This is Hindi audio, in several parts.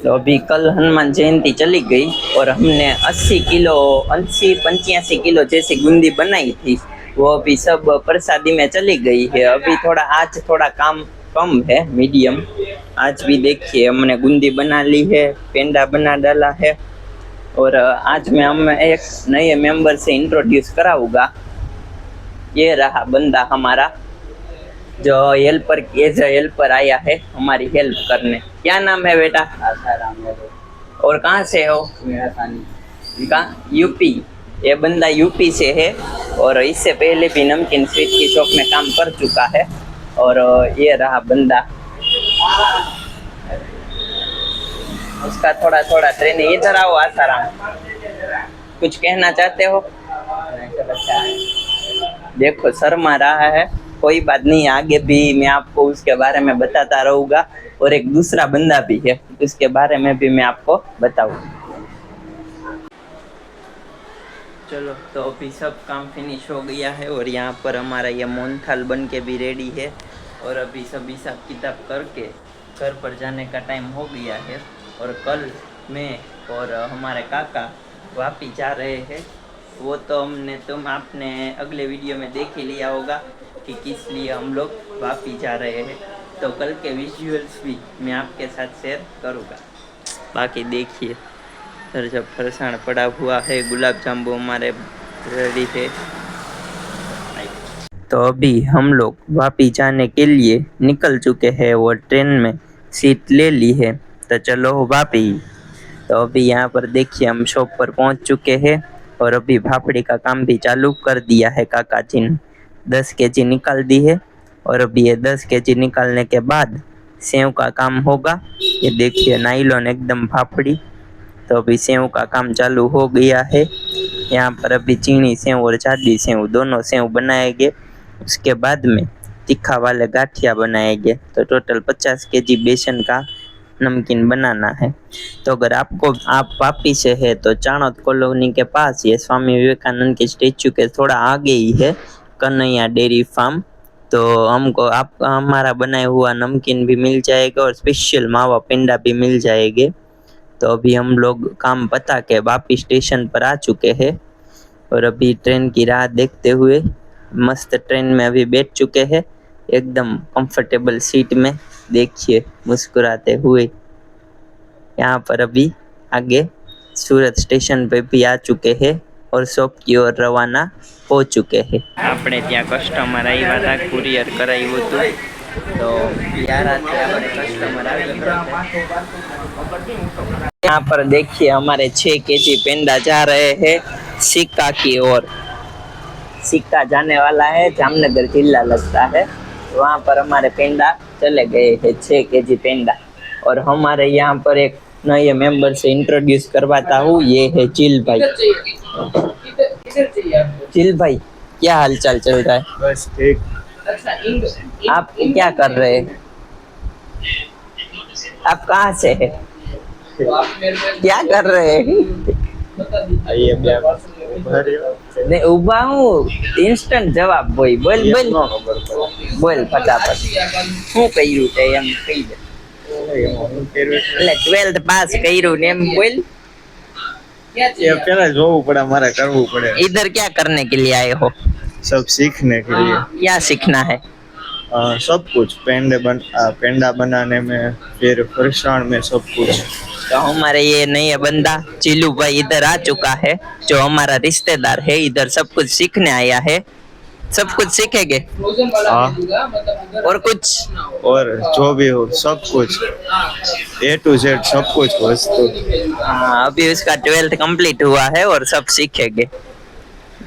तो अभी कल हनुमान जयंती चली गई और हमने 80 85 किलो जैसी बूंदी बनाई थी। वो अभी सब प्रसादी में चली गई है। अभी थोड़ा आज थोड़ा काम कम है, मीडियम। आज भी देखिए हमने बूंदी बना ली है, पेंडा बना डाला है। और आज मैं हम एक नए मेंबर से इंट्रोड्यूस कराऊंगा। ये रहा बंदा हमारा जो हेल्पर एज ए हेल्पर आया है हमारी हेल्प करने। क्या नाम है बेटा? आसाराम है। और कहाँ से हो? मेरा सानी कहाँ? यूपी। ये बंदा यूपी से है और इससे पहले भी नमकीन स्वीट की शॉप में काम कर चुका है। और ये रहा बंदा, उसका थोड़ा थोड़ा ट्रेनिंग। इधर आओ आसाराम, कुछ कहना चाहते हो? ऐसा बच्चा है। देखो शर्मा रहा है, कोई बात नहीं, आगे भी मैं आपको उसके बारे में बताता रहूंगा। और एक दूसरा बंदा भी है, उसके बारे में भी मैं आपको बताऊंगा। चलो तो अभी सब काम फिनिश हो गया है और यहाँ पर हमारा ये मोहनथाल बन के भी रेडी है। और अभी सब हिसाब किताब करके घर पर जाने का टाइम हो गया है। और कल मैं और हमारे काका वापिस जा रहे हैं। वो तो आपने अगले वीडियो में देख ही लिया होगा कि किस लिए हम लोग वापिस जा रहे हैं। तो कल के विजुअल्स भी मैं आपके साथ शेयर करूँगा। बाकी देखिए सर जब फरसाण पड़ा हुआ है, गुलाब जामुन हमारे रेडी है। तो अभी हम लोग वापिस जाने के लिए निकल चुके हैं और ट्रेन में सीट ले ली है। तो चलो वापिस। तो अभी यहाँ पर देखिए हम शॉप पर पहुँच चुके हैं और अभी भापड़ी का काम भी चालू कर दिया है। काका जी ने 10 केजी निकाल दी है और अभी ये 10 केजी निकालने के बाद सेव का काम होगा। ये देखिए नाइलॉन एकदम भापड़ी। तो अभी सेव का काम चालू हो गया है। यहाँ पर अभी चीनी सेव और जाडी सेव दोनों सेव बनाएंगे। उसके बाद में तीखा वाले गाठिया बनाएंगे। तो टोटल 50 केजी बेसन का नमकीन बनाना है। तो अगर आप वापी से है तो चाणोद कॉलोनी के पास ये स्वामी विवेकानंद के स्टेचू के थोड़ा आगे ही है कन्हैया डेयरी फार्म। तो हमको आप हमारा बनाया हुआ नमकीन भी मिल जाएगा और स्पेशल मावा पेंडा भी मिल जाएंगे। तो अभी हम लोग काम पता के वापी स्टेशन पर आ चुके हैं और अभी ट्रेन की राह देखते हुए मस्त ट्रेन में अभी बैठ चुके हैं एकदम कंफर्टेबल सीट में। देखिए मुस्कुराते हुए यहाँ पर अभी आगे सूरत स्टेशन पे भी आ चुके हैं और शॉप की ओर रवाना हो चुके हैं। આપણે ત્યાં કસ્ટમર આવ્યા હતા, કુરિયર કરાવ્યું હતું। तो यार આપણે કસ્ટમર આવી ગયા। यहाँ पर देखिए हमारे 6 केजी पेंडा जा रहे हैं सिक्का की ओर। सिक्का जाने वाला है, जामनगर जिला लगता है। वहाँ पर हमारे पेंडा चले गए हैं 6 केजी पेंडा। और हमारे यहाँ पर एक नए मेंबर से इंट्रोड्यूस करवाता हूँ, ये है चिल भाई। चिल भाई क्या हाल चाल चल रहा है? बस ठीक। आप क्या कर रहे हैं? आप कहाँ से है? क्या कर रहे हैं? आइए नहीं उबा हूँ, इंस्टंट जवाब बोल बोल बोल बोल फटाफट। હું કર્યું તે એમ કહી દે। એટલે 12th પાસ કર્યું ને એમ બોલ। ये पहले जोવું પડે, મારે કરવું પડે। इधर क्या करने के लिए आए हो? सब सीखने के लिए। क्या सीखना है? सब कुछ पेंडा बनाने में, फिर फरसाण में, सब कुछ। तो हमारे ये नए बंदा चिल्लू भाई इधर आ चुका है, जो हमारा रिश्तेदार है। इधर सब कुछ सीखने आया है। सब कुछ सीखेंगे और कुछ और जो भी हो सब कुछ A to Z सब कुछ वस्तु। हाँ अभी उसका 12th कंप्लीट हुआ है और सब सीखेंगे।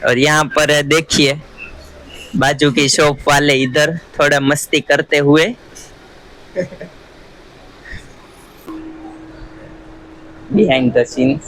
और यहाँ पर देखिए बाजू की शॉप वाले इधर थोड़ा मस्ती करते हुए बिहाइंड द सीन।